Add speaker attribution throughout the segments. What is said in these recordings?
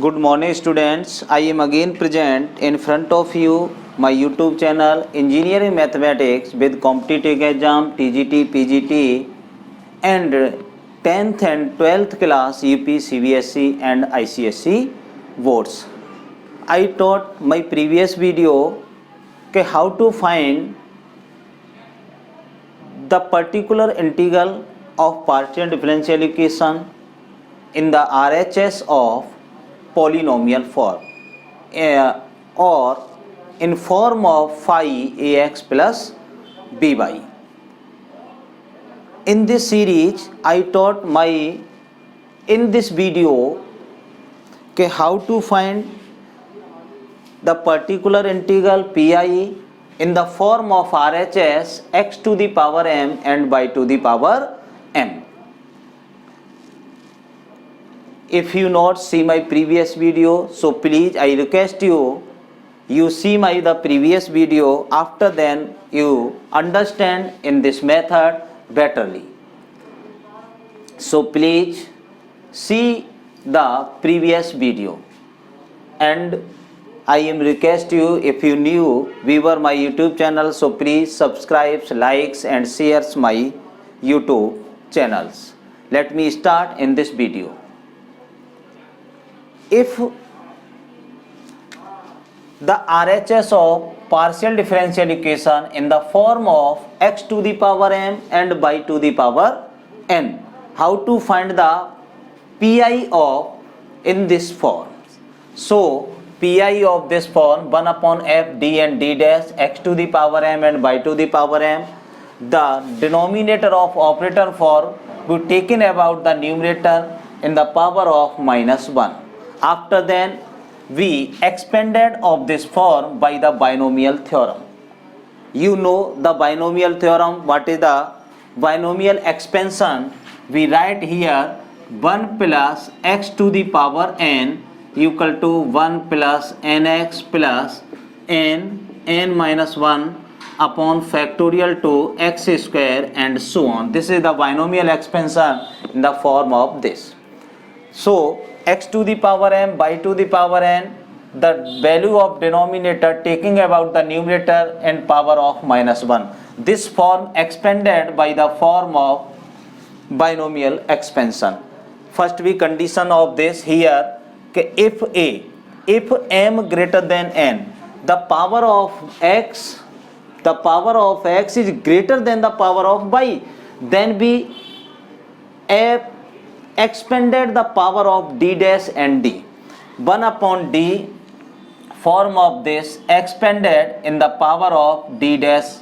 Speaker 1: Good morning students. I am again present in front of you my YouTube channel Engineering Mathematics with competitive exam TGT, PGT and 10th and 12th class UP, CBSE and ICSE boards. I taught my previous video how to find the particular integral of partial differential equation in the RHS of polynomial form or in form of phi ax plus by. In this series I taught in this video how to find the particular integral pi in the form of RHS x to the power m and y to the power m. If you not see my previous video, so please I request you see the previous video, after then you understand in this method betterly. So please see the previous video, and I am request you, if you new viewer my YouTube channel, so please subscribe, likes and shares my YouTube channels. Let me start in this video. If the RHS of partial differential equation in the form of x to the power m and y to the power n, how to find the pi of in this form? So pi of this form 1 upon f d and d dash x to the power m and y to the power m. The denominator of operator form we taken about the numerator in the power of minus 1. After then we expanded of this form by the binomial theorem. You know the binomial theorem. What is the binomial expansion? We write here 1 plus x to the power n equal to 1 plus nx plus n minus 1 upon factorial to x square and so on. This is the binomial expansion in the form of this. So x to the power m, y to the power n, the value of denominator taking about the numerator and power of minus 1. This form expanded by the form of binomial expansion. First we condition of this here, if m greater than n, the power of x is greater than the power of y, then we expanded the power of d dash and d. 1 upon d form of this expanded in the power of d dash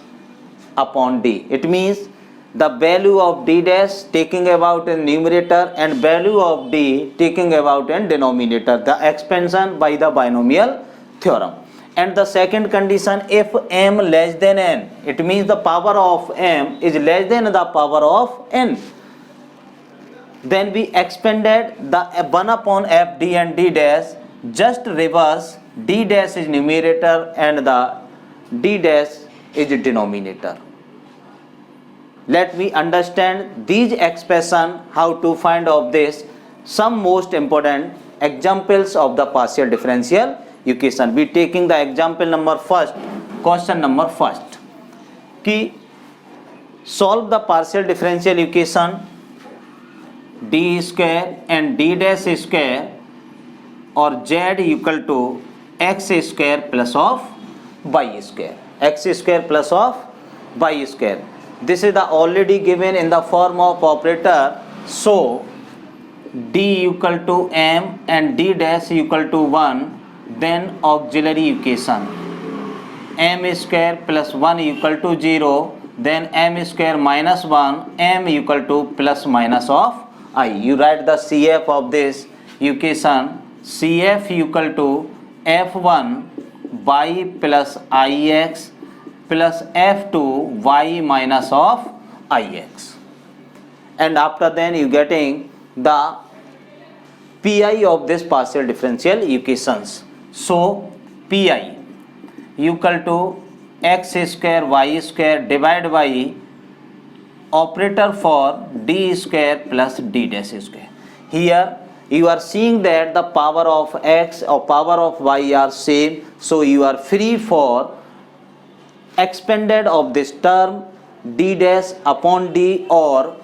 Speaker 1: upon d. It means the value of d dash taking about in numerator and value of d taking about in denominator. The expansion by the binomial theorem. And the second condition, if m less than n, it means the power of m is less than the power of n. Then we expanded the 1 upon f d and d dash, just reverse, d dash is numerator and the d dash is denominator. Let me understand these expression, how to find of this, some most important examples of the partial differential equation. We taking the example number first, question number first. Ki solve the partial differential equation d square and d dash square or z equal to x square plus of y square, x square plus of y square. This is the already given in the form of operator. So d equal to m and d dash equal to 1, then auxiliary equation m square plus 1 equal to 0, then m square minus 1, m equal to plus minus of I. You write the CF of this equation, CF equal to f1 y plus ix plus f2 y minus of ix. And after then you getting the pi of this partial differential equations. So pi equal to x square y square divided by operator for d square plus d dash square. Here You are seeing that the power of x or power of y are same, so you are free for expanded of this term d dash upon d or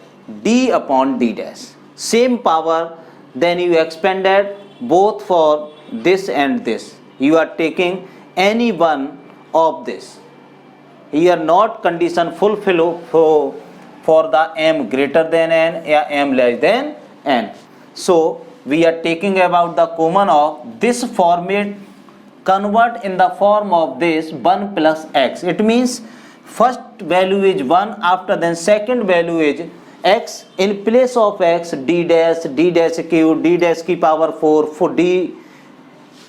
Speaker 1: d upon d dash. Same power, then you expanded both for this and this. You are taking any one of this. Here not condition fulfill for the m greater than n or m less than n. So we are taking about the common of this format, convert in the form of this 1 plus x. It means first value is 1, after then second value is x, in place of x d dash q, d dash की power 4 for d,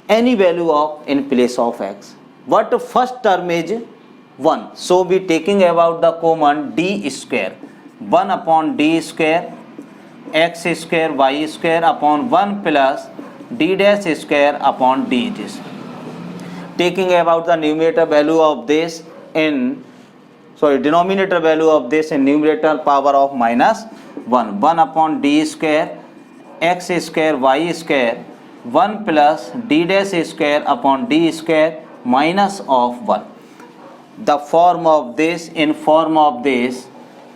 Speaker 1: any value of in place of x. What first term is 1, so we taking about the common d square, 1 upon d square x square y square upon 1 plus d dash square upon d. This taking about the numerator value of this in denominator value of this in numerator power of minus 1, 1 upon d square x square y square 1 plus d dash square upon d square minus of 1. The form of this, in form of this,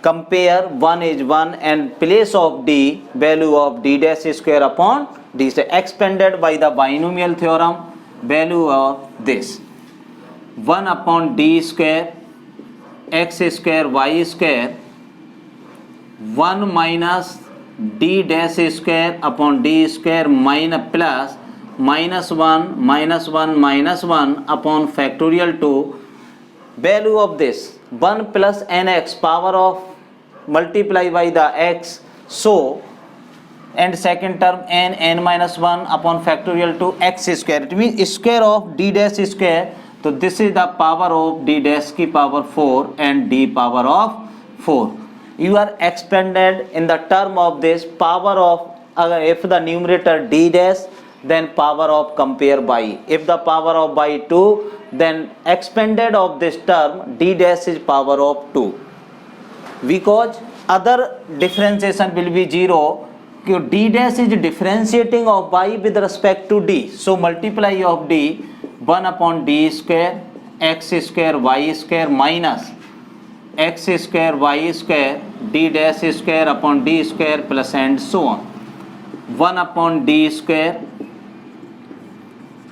Speaker 1: compare 1 is 1 and place of d value of d dash square upon d square, expanded by the binomial theorem, value of this 1 upon d square x square y square 1 minus d dash square upon d square minus plus minus 1 minus 1 minus 1 upon factorial 2, value of this 1 plus nx power of multiply by the x, so and second term n minus 1 upon factorial 2 x square, it means square of d dash square. So this is the power of d dash की power 4 and d power of 4. You are expanded in the term of this power of, if the numerator d dash, then power of compare by, if the power of by 2, then expanded of this term d dash is power of 2, because other differentiation will be 0. D dash is differentiating of y with respect to d, so multiply of d 1 upon d square x square y square minus x square y square d dash square upon d square plus and so on, 1 upon d square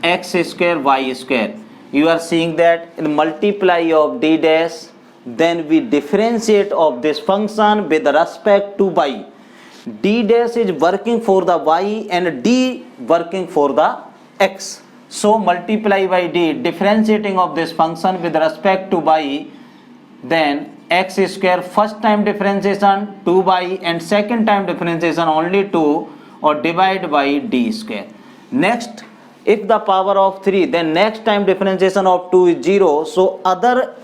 Speaker 1: x square y square. You are seeing that in multiply of d dash, then we differentiate of this function with respect to y. D dash is working for the y and d working for the x. So multiply by d, differentiating of this function with respect to y, then x square first time differentiation 2y and second time differentiation only 2, or divide by d square. Next, if the power of 3, then next time differentiation of 2 is 0, so other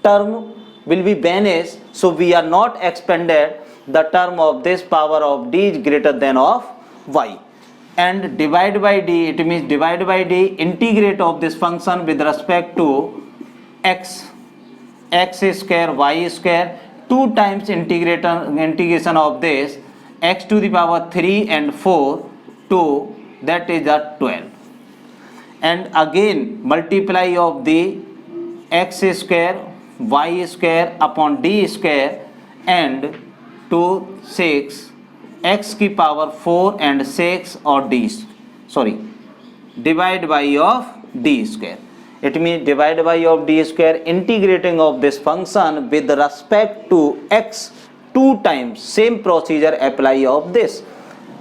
Speaker 1: term will be banished, so we are not expanded the term of this power of d is greater than of y, and divide by d, it means divide by d, integrate of this function with respect to x square y square, 2 times integration of this x to the power 3 and 4 2, that is a 12, and again multiply of the x square y square upon d square and 2 6 x की power 4 and 6 or d, divide by of d square. It means divide by of d square, integrating of this function with respect to x 2 times, same procedure apply of this.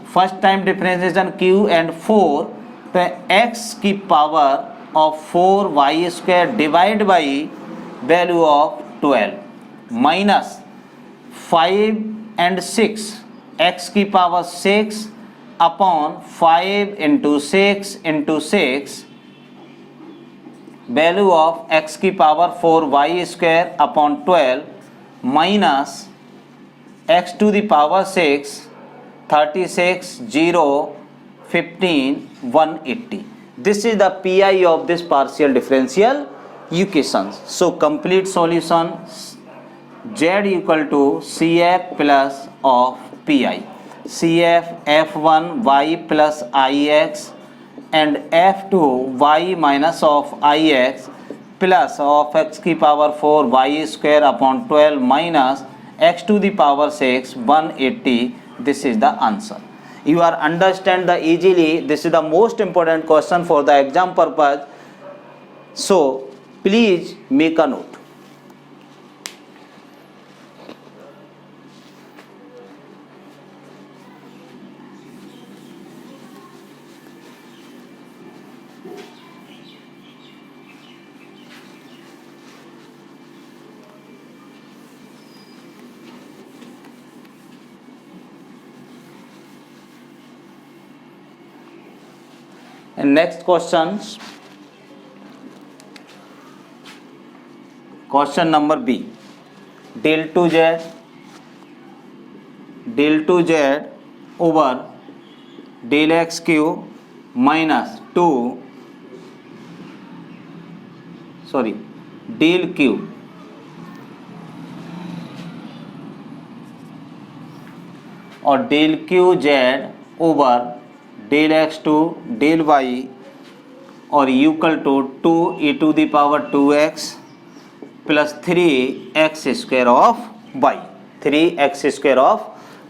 Speaker 1: First time differentiation q and 4, the x की power of 4 y square divide by value of 12 minus 5 and 6 x की power 6 upon 5 into 6 into 6, value of x की power 4 y square upon 12 minus x to the power 6 36 0 15 180. This is the pi of this partial differential equations. So complete solution z equal to cf plus of pi. CF F1 y plus Ix and F2 y minus of Ix plus of x की power 4 y square upon 12 minus x to the power 6 180. This is the answer. You are understand the easily. This is the most important question for the exam purpose. So please make a note. And next questions. Question number B. Del 2z over del x cube minus 2 del cube or del qz over del x2 del y or equal to 2 e to the power 2x plus 3x square of y. 3x square of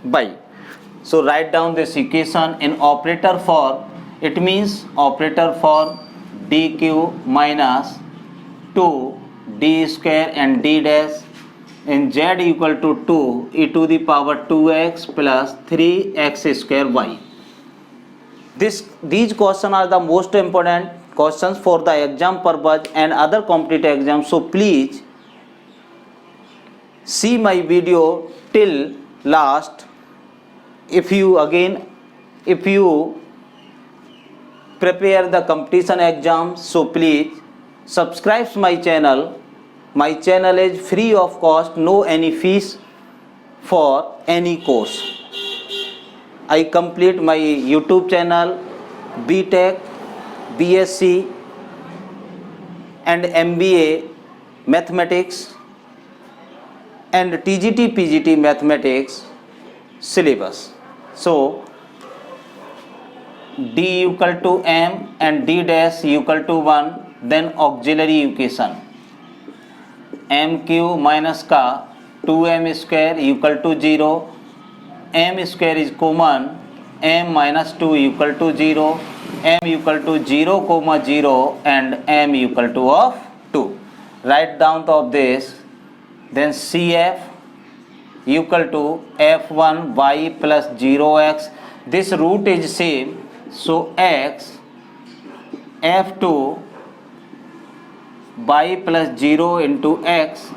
Speaker 1: y. So write down this equation in operator form. It means operator form dq minus 2 d square and d dash in z equal to 2 e to the power 2x plus 3x square y. These questions are the most important questions for the exam purpose and other competitive exams. So please see my video till last. If you prepare the competition exam, so please subscribe my channel. My channel is free of cost, no any fees for any course. I complete my YouTube channel, BTech, BSc and MBA Mathematics and TGT PGT Mathematics syllabus. So D equal to M and D dash equal to 1, then auxiliary equation MQ minus का 2M square equal to 0, M square is common, M minus 2 equal to 0, M equal to 0 comma 0 and M equal to of 2. Write down of this. Then CF equal to F1 y plus 0x. This root is same. So x F2 y plus 0 into x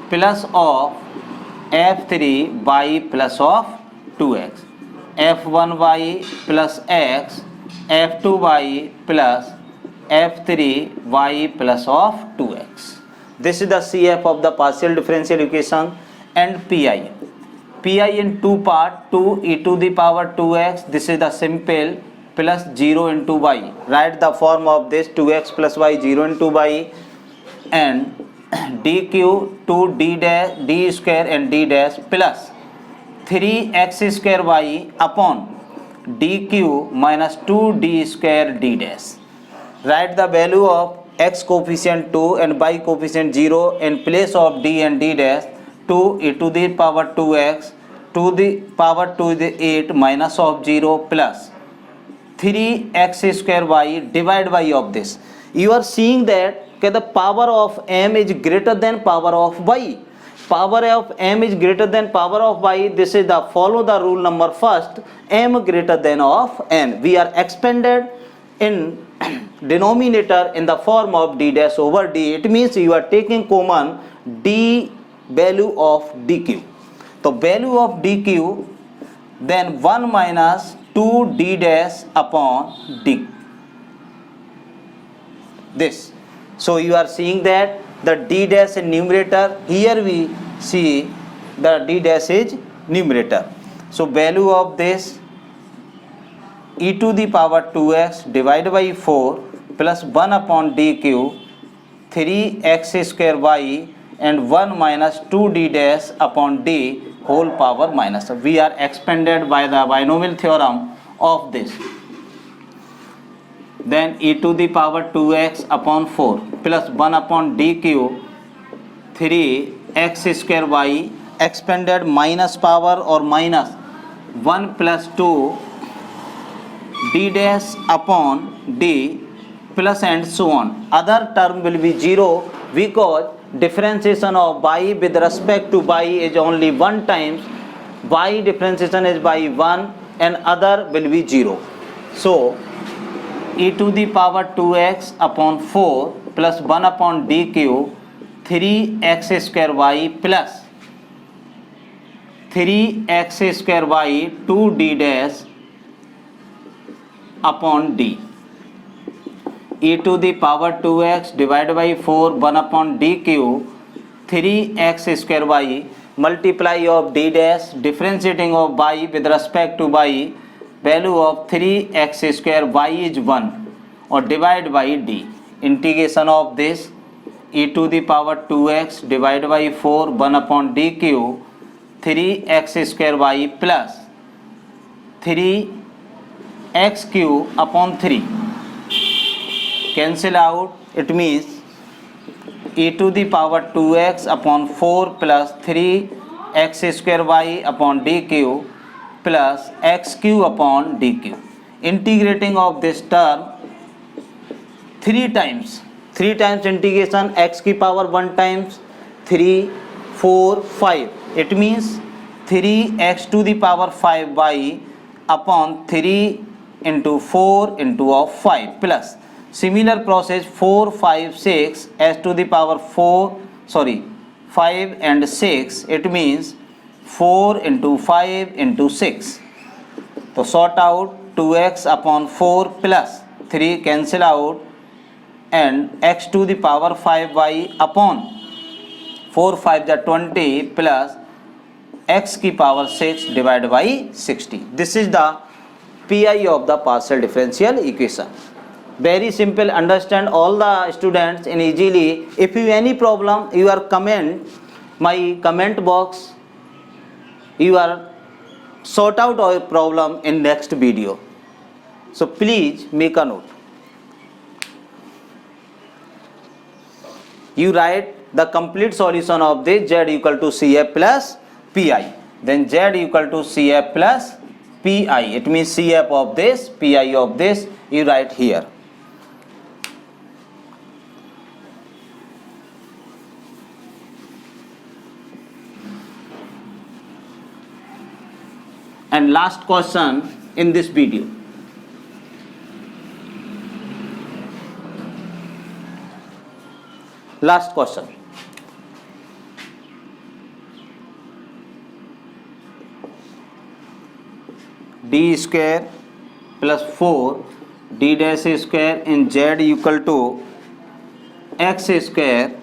Speaker 1: plus of F3 y plus of 2x. F1y plus x F2y plus F3y plus of 2x. This is the CF of the partial differential equation and PI. PI in two part, 2 e to the power 2x. This is the simple plus 0 into y. Write the form of this 2x plus y 0 into y and dq 2 d dash d square and d dash plus 3x square y upon dq minus 2d square d dash. Write the value of x coefficient 2 and y coefficient 0 in place of d and d dash. 2 e to the power 2x to the power 2 the 8 minus of 0 plus 3x square y divide by of this. You are seeing that the power of m is greater than power of y. Power of m is greater than power of y. This is the follow the rule number first. M greater than of n. We are expanded in denominator in the form of d dash over d. It means you are taking common d value of dq. So value of dq then 1 minus 2 d dash upon d. This. So you are seeing that the d dash in numerator. Here we see the d dash is numerator. So value of this e to the power 2x divided by 4 plus 1 upon dq 3x square y and 1 minus 2d dash upon d whole power minus. We are expanded by the binomial theorem of this. Then e to the power 2x upon 4 plus 1 upon d cube 3x square y expanded minus power or minus 1 plus 2 d dash upon d plus and so on. Other term will be 0 because differentiation of y with respect to y is only 1 times. Y differentiation is by 1 and other will be 0. So e to the power 2x upon 4 plus 1 upon d cube 3x square y plus 3x square y 2d dash upon d. E to the power 2x divided by 4 1 upon d cube 3x square y multiply of d dash differentiating of y with respect to y value of 3x square y is 1 or divide by d. Integration of this e to the power 2x divided by 4 1 upon d cube 3x square y plus 3x cube upon 3 cancel out. It means e to the power 2x upon 4 plus 3x square y upon d cube plus x cube upon d cube. Integrating of this term 3 times integration x की power 1 times 3 4 5. It means 3x to the power 5y upon 3 into 4 into of 5 plus similar process 4 5 6 s to the power 5 and 6. It means 4 into 5 into 6. So sort out 2x upon 4 plus 3 cancel out and x to the power 5y upon 4 5 the 20 plus x की power 6 divided by 60. This is the PI of the partial differential equation. Very simple, understand all the students in easily. If you any problem, you are comment my comment box, you are sort out our problem in next video. So please make a note. You write the complete solution of this z equal to CF plus PI. Then z equal to CF plus PI. It means CF of this, PI of this. You write here. And last question in this video. Last question. D square plus 4 d dash square in z equal to x square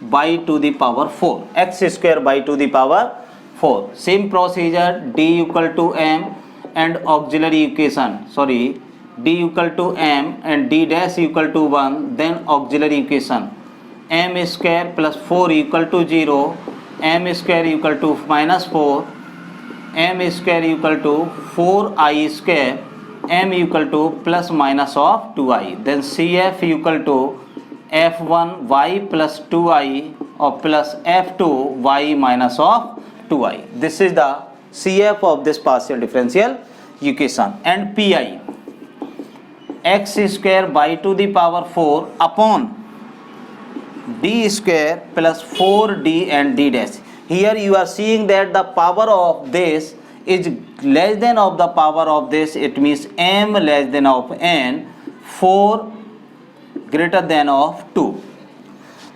Speaker 1: by to the power 4. X square by to the power 4. Same procedure, d equal to m and auxiliary equation. Sorry, d equal to m and d dash equal to 1. Then auxiliary equation. M square plus 4 equal to 0. M square equal to minus 4. M square equal to 4i square. M equal to plus minus of 2i. Then CF equal to f1 y plus 2i or plus f2 y minus of 2i. This is the CF of this partial differential equation. And PI x square by to the power 4 upon d square plus 4d and d dash. Here you are seeing that the power of this is less than of the power of this. It means m less than of n, 4 greater than of 2.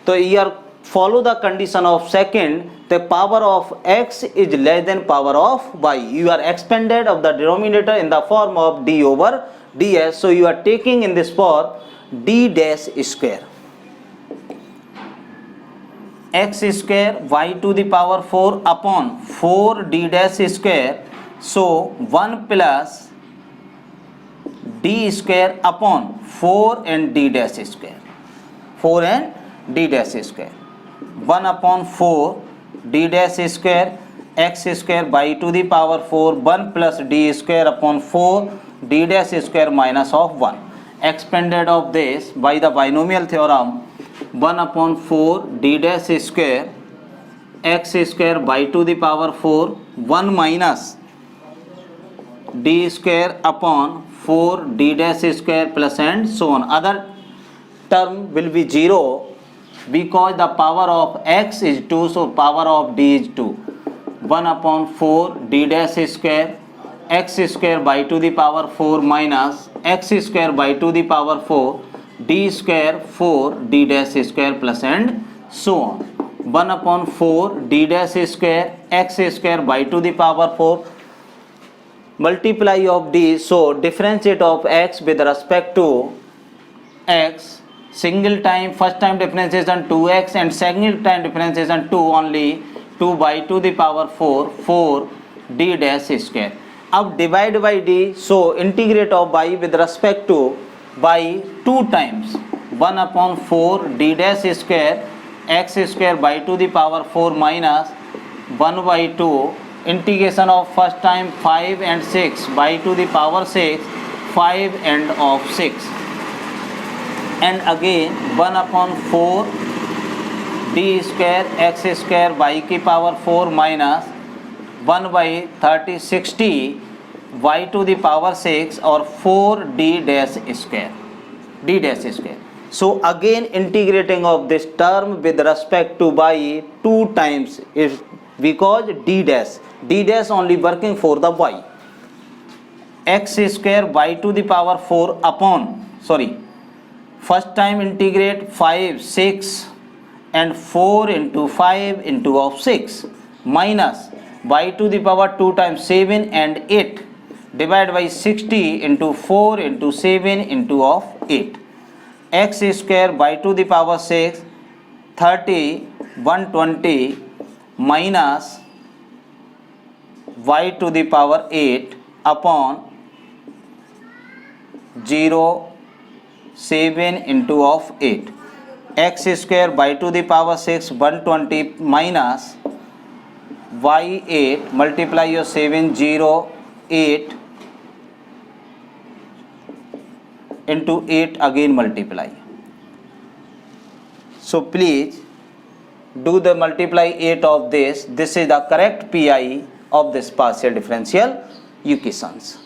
Speaker 1: So here follow the condition of second. The power of x is less than power of y. You are expanded of the denominator in the form of d over ds. So you are taking in this form d dash square. X square y to the power 4 upon 4 d dash square. So 1 plus d square upon 4 and d dash square. 4 and d dash square. 1/4 d dash square x square by to the power 4 1 plus d square upon 4 d dash square minus of 1. Expanded of this by the binomial theorem, 1/4 d dash square x square by to the power 4 1 minus d square upon 4 d dash square plus and so on. Other term will be 0 because the power of x is 2, so power of d is 2. 1/4 d dash square x square by to the power 4 minus x square by to the power 4 d square 4 d dash square plus and so on. 1/4 d dash square x square by to the power 4 multiply of d, so differentiate of x with respect to x, single time first time differentiation 2x and second time differentiation 2 only, 2 by to the power 4 d dash square. अब divide by d, so integrate of by with respect to by 2 times 1/4 d dash square x square by to the power 4 minus 1 by 2 integration of first time 5 and 6 by to the power 6 5 and of 6 and again 1/4 d square x square by की power 4 minus 1 by 30 60 y to the power 6 or 4 d dash square. So again integrating of this term with respect to by 2 times is because d dash only working for the y. X square y to the power 4 upon first time integrate 5 6 and 4 into 5 into of 6 minus y to the power 2 times 7 and 8 divided by 60 into 4 into 7 into of 8. X square y to the power 6 30 120 minus y to the power 8 upon 0 7 into of 8. X square by to the power 6 120 minus y 8 multiply your 7 0 8 into 8 again multiply. So please do the multiply 8 of this. This is the correct PI of this partial differential equations.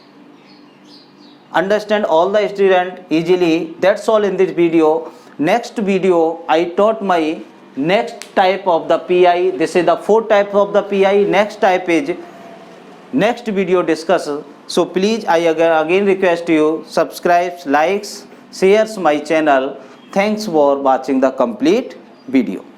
Speaker 1: Understand all the student easily. That's all in this video. Next video I taught my next type of the PI. This is the 4 types of the PI. Next type is next video discuss. So please I again request you subscribe, likes, shares my channel. Thanks for watching the complete video.